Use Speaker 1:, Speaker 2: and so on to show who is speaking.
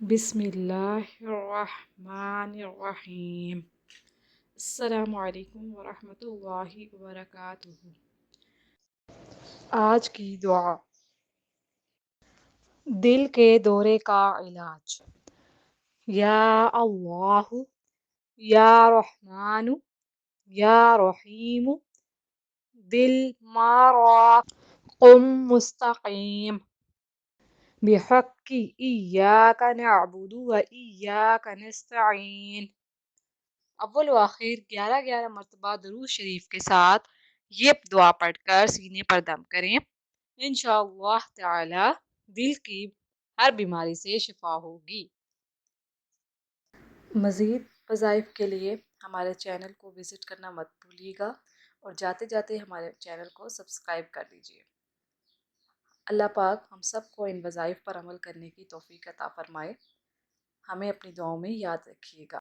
Speaker 1: بسم اللہ الرحمن الرحیم۔ السلام علیکم ورحمۃ اللہ وبرکاتہ۔ آج کی دعا۔ دل کے دورے کا علاج۔ یا اللہ، یا رحمان، یا رحیم، دل مارا قم مستقیم، بحق ایاک نعبد و ایاک نستعین۔ اول و آخر 11 مرتبہ درود شریف کے ساتھ یہ دعا پڑھ کر سینے پر دم کریں۔ انشاءاللہ تعالی دل کی ہر بیماری سے شفا ہوگی۔ مزید وظائف کے لیے ہمارے چینل کو وزٹ کرنا مت بھولیے گا اور جاتے جاتے ہمارے چینل کو سبسکرائب کر دیجیے۔ اللہ پاک ہم سب کو ان وظائف پر عمل کرنے کی توفیق عطا فرمائے۔ ہمیں اپنی دعاؤں میں یاد رکھیے گا۔